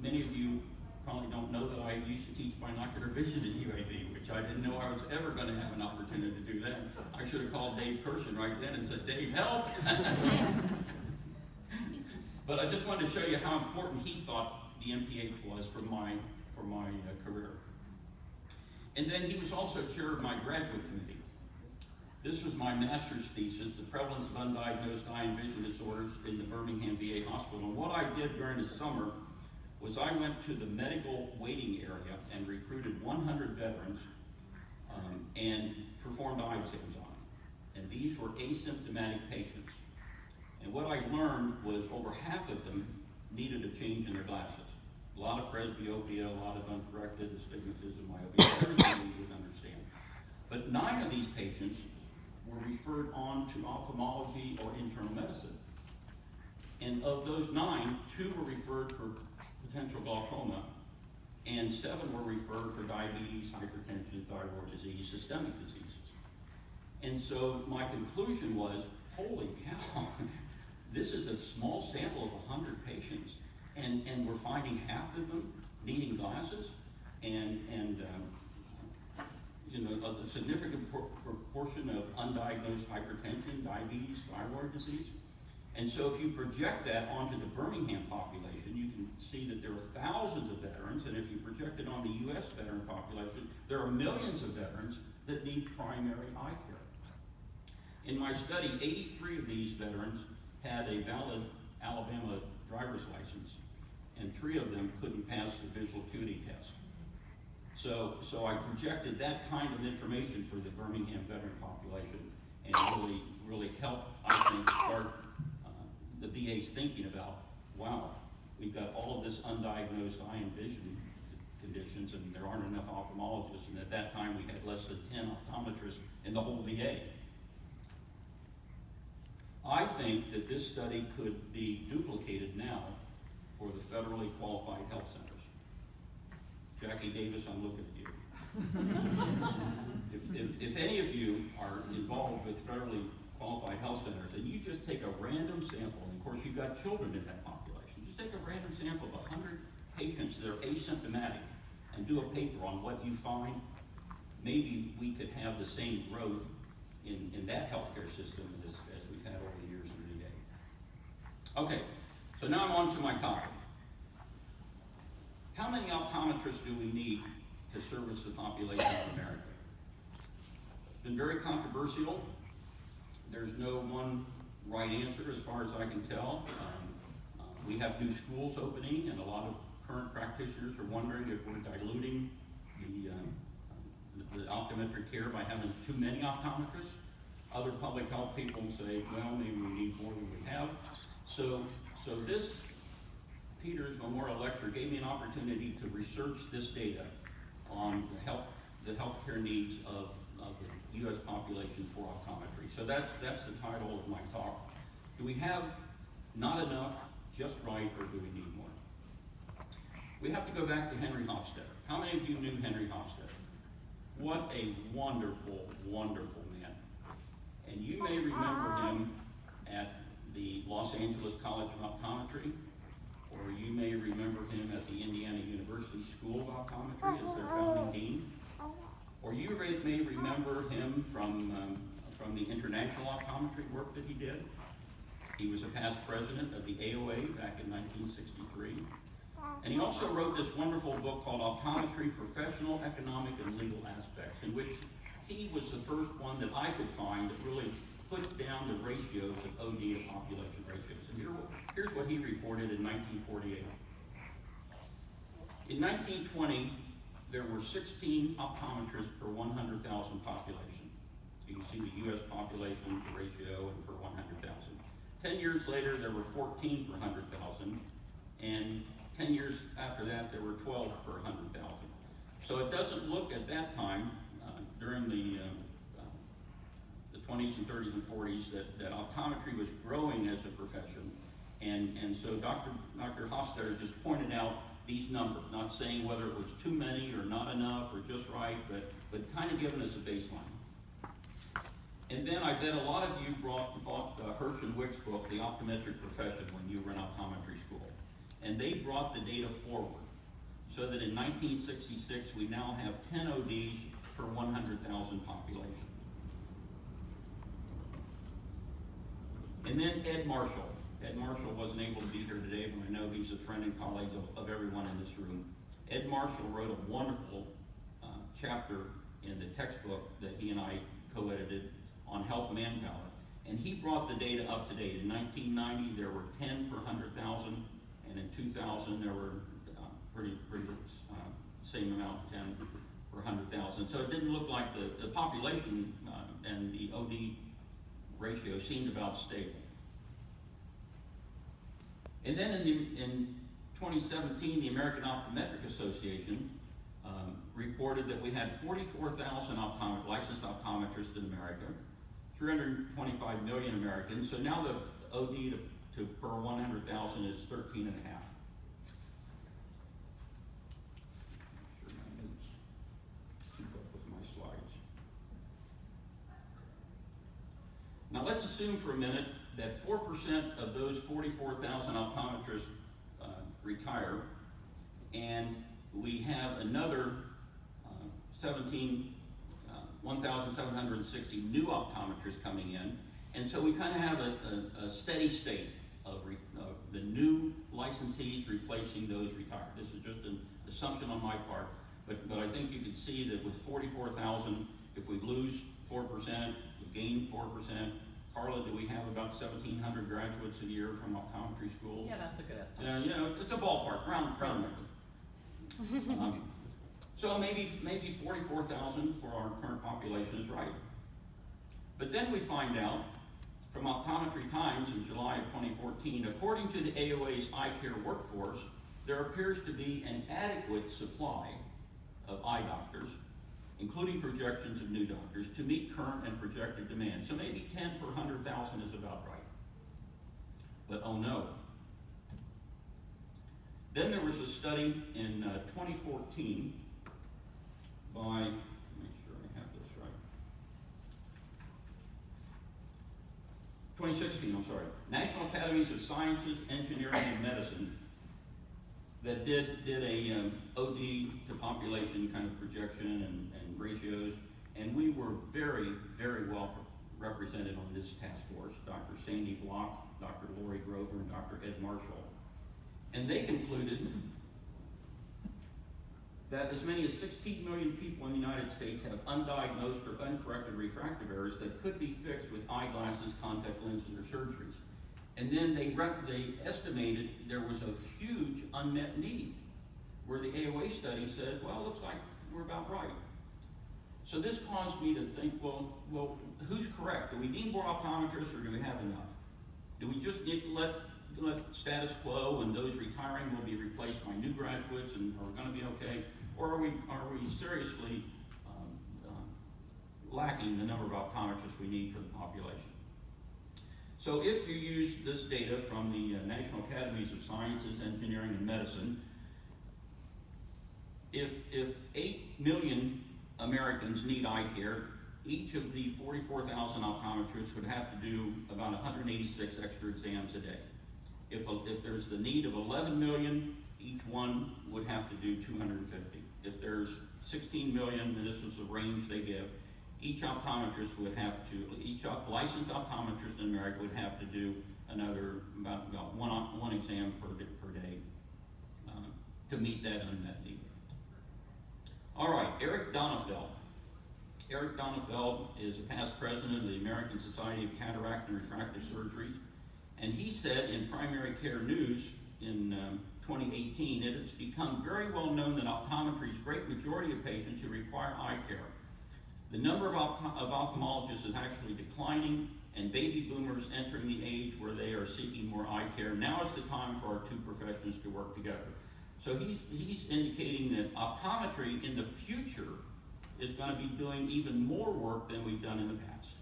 Many of you probably don't know that I used to teach binocular vision at UAB, which I didn't know I was ever going to have an opportunity to do that. I should have called Dave Kirshen right then and said, Dave, help! But I just wanted to show you how important he thought the MPH was for my career. And then he was also chair of my graduate committee. This was my master's thesis, the prevalence of undiagnosed eye and vision disorders in the Birmingham VA hospital. And what I did during the summer was I went to the medical waiting area and recruited 100 veterans and performed eye exams on them. And these were asymptomatic patients. And what I learned was over half of them needed a change in their glasses. A lot of presbyopia, a lot of uncorrected astigmatism, myopia, everything you would understand. But 9 of these patients were referred on to ophthalmology or internal medicine. And of those 9, 2 were referred for potential glaucoma, and 7 were referred for diabetes, hypertension, thyroid disease, systemic diseases. And so my conclusion was, holy cow, this is a small sample of 100 patients, and we're finding half of them needing glasses, and you know, a significant proportion of undiagnosed hypertension, diabetes, thyroid disease. And so if you project that onto the Birmingham population, you can see that there are thousands of veterans, and if you project it on the U.S. veteran population, there are millions of veterans that need primary eye care. In my study, 83 of these veterans had a valid Alabama driver's license, and 3 of them couldn't pass the visual acuity test. So I projected that kind of information for the Birmingham veteran population, and really helped, I think, start the VA's thinking about, wow, we've got all of this undiagnosed eye and vision conditions, and there aren't enough ophthalmologists, and at that time we had less than 10 optometrists in the whole VA. I think that this study could be duplicated now for the federally qualified health centers. Jackie Davis, I'm looking at you. If any of you are involved with federally qualified health centers, and you just take a random sample, and of course you've got children in that population, just take a random sample of 100 patients that are asymptomatic and do a paper on what you find, maybe we could have the same growth in that healthcare system as we've had over the years in the VA. Okay, so now I'm on to my topic. How many optometrists do we need to service the population of America? It's been very controversial. There's no one right answer as far as I can tell. We have new schools opening, and a lot of current practitioners are wondering if we're diluting the optometric care by having too many optometrists. Other public health people say, well, maybe we need more than we have. So this Peters Memorial Lecture gave me an opportunity to research this data on the healthcare needs of the U.S. population for optometry. So that's the title of my talk. Do we have not enough, just right, or do we need more? We have to go back to Henry Hofstadter. How many of you knew Henry Hofstadter? What a wonderful, wonderful man. And you may remember him at the Los Angeles College of Optometry, or you may remember him at the Indiana University School of Optometry as their founding dean. Or you may remember him from the international optometry work that he did. He was a past president of the AAO back in 1963. And he also wrote this wonderful book called Optometry, Professional, Economic, and Legal Aspects, in which he was the first one that I could find that really put down the ratios of OD to population ratios. And here's what he reported in 1948. In 1920, there were 16 optometrists per 100,000 population. You can see the U.S. population ratio and per 100,000. 10 years later, there were 14 per 100,000, and 10 years after that, there were 12 per 100,000. So it doesn't look at that time, during the 20s and 30s and 40s, that optometry was growing as a profession. And so Dr. Hofstadter just pointed out these numbers, not saying whether it was too many or not enough or just right, but kind of giving us a baseline. And then I bet a lot of you bought Hirsch and Wick's book, The Optometric Profession, when you were in optometry school. and they brought the data forward, so that in 1966 we now have 10 ODs per 100,000 population. And then Ed Marshall. Ed Marshall wasn't able to be here today, but I know he's a friend and colleague of everyone in this room. Ed Marshall wrote a wonderful chapter in the textbook that he and I co-edited on health manpower. And he brought the data up to date. In 1990, there were 10 per 100,000, and in 2000, there were same amount, 10 per 100,000. So it didn't look like the population and the OD ratio seemed about stable. And then in 2017, the American Optometric Association reported that we had 44,000 licensed optometrists in America, 325 million Americans. So now the OD to per 100,000 is 13 and a half. Make sure my notes keep up with my slides. Now let's assume for a minute that 4% of those 44,000 optometrists retire, and we have another 1,760 new optometrists coming in, and so we kind of have a steady state of the new licensees replacing those retired. This is just an assumption on my part, but I think you can see that with 44,000, if we lose 4%, we gain 4%. Carla, do we have about 1,700 graduates a year from optometry schools? Yeah, that's a good estimate. You know, it's a ballpark, round number. So maybe 44,000 for our current population is right. But then we find out from Optometry Times in July of 2014, according to the AOA's eye care workforce, there appears to be an adequate supply of eye doctors, including projections of new doctors, to meet current and projected demand. So maybe 10 per 100,000 is about right. But oh no. Then there was a study in 2014 by, make sure I have this right, 2016, I'm sorry, National Academies of Sciences, Engineering, and Medicine, that did a OD to population kind of projection and ratios, and we were very, very well represented on this task force. Dr. Sandy Block, Dr. Lori Grover, and Dr. Ed Marshall. And they concluded that as many as 16 million people in the United States have undiagnosed or uncorrected refractive errors that could be fixed with eyeglasses, contact lenses, or surgeries. And then they estimated there was a huge unmet need, where the AOA study said, well, looks like we're about right. So this caused me to think, well, who's correct? Do we need more optometrists, or do we have enough? Do we just need to let status quo, and those retiring will be replaced by new graduates and are going to be okay? Or are we seriously lacking the number of optometrists we need for the population? So if you use this data from the National Academies of Sciences, Engineering, and Medicine, if 8 million Americans need eye care, each of the 44,000 optometrists would have to do about 186 extra exams a day. If there's the need of 11 million, each one would have to do 250. If there's 16 million, and this was the range they give, each optometrist would have to, each licensed optometrist in America would have to do another about one exam per day to meet that unmet need. All right, Eric Donefeld. Eric Donefeld is a past president of the American Society of Cataract and Refractive Surgery, and he said in Primary Care News in 2018, it has become very well known that optometry's great majority of patients who require eye care. The number of ophthalmologists is actually declining, and baby boomers entering the age where they are seeking more eye care. Now is the time for our two professions to work together. So he's indicating that optometry in the future is going to be doing even more work than we've done in the past.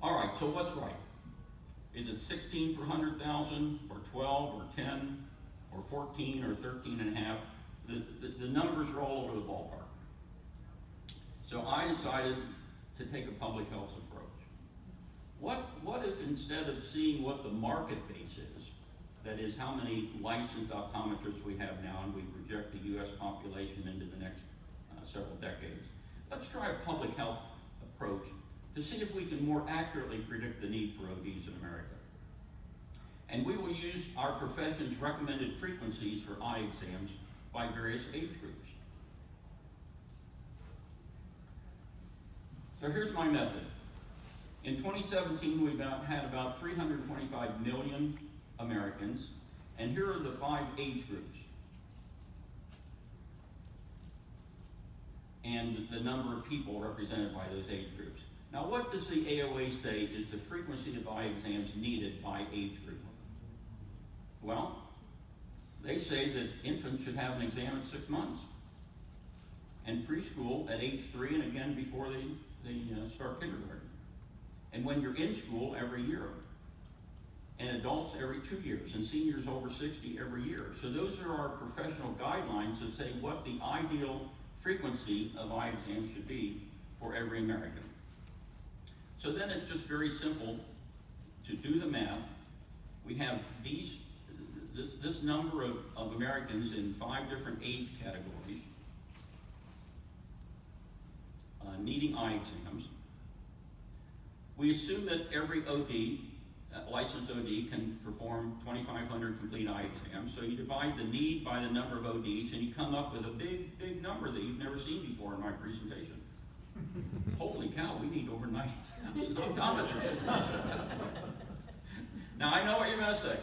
All right, so what's right? Is it 16 per 100,000, or 12, or 10, or 14, or 13 and a half? The numbers are all over the ballpark. So I decided to take a public health approach. What if instead of seeing what the market base is, that is how many licensed optometrists we have now, and we project the U.S. population into the next several decades. Let's try a public health approach to see if we can more accurately predict the need for ODs in America. And we will use our profession's recommended frequencies for eye exams by various age groups. So here's my method. In 2017, we had about 325 million Americans, and here are the 5 age groups and the number of people represented by those age groups. Now, what does the AAO say is the frequency of eye exams needed by age group? Well, they say that infants should have an exam at 6 months, and preschool at age 3, and again before they start kindergarten. And when you're in school, every year. And adults every 2 years, and seniors over 60 every year. So those are our professional guidelines that say what the ideal frequency of eye exams should be for every American. So then it's just very simple to do the math. We have this number of Americans in 5 different age categories needing eye exams. We assume that every OD, licensed OD, can perform 2,500 complete eye exams. So you divide the need by the number of ODs, and you come up with a big, big number that you've never seen before in my presentation. Holy cow, we need over 90,000 optometrists. Now, I know what you're going to say.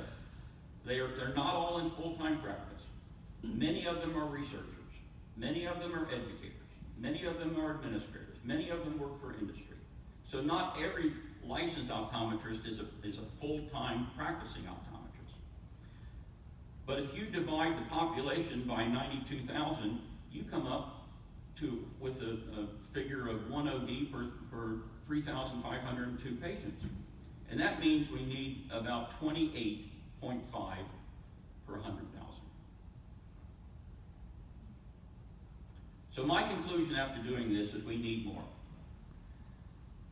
They're not all in full-time practice. Many of them are researchers. Many of them are educators. Many of them are administrators. Many of them work for industry. So not every licensed optometrist is a full-time practicing optometrist. But if you divide the population by 92,000, you come up with a figure of 1 OD per 3,502 patients. And that means we need about 28.5 per 100,000. So my conclusion after doing this is we need more.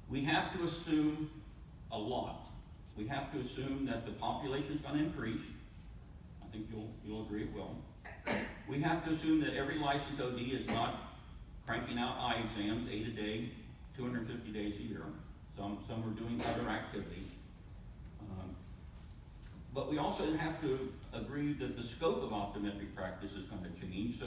We have to assume a lot. We have to assume that the population is going to increase. I think you'll agree it will. We have to assume that every licensed OD is not cranking out eye exams 8 a day, 250 days a year. Some are doing other activities. But we also have to agree that the scope of optometric practice is going to change. So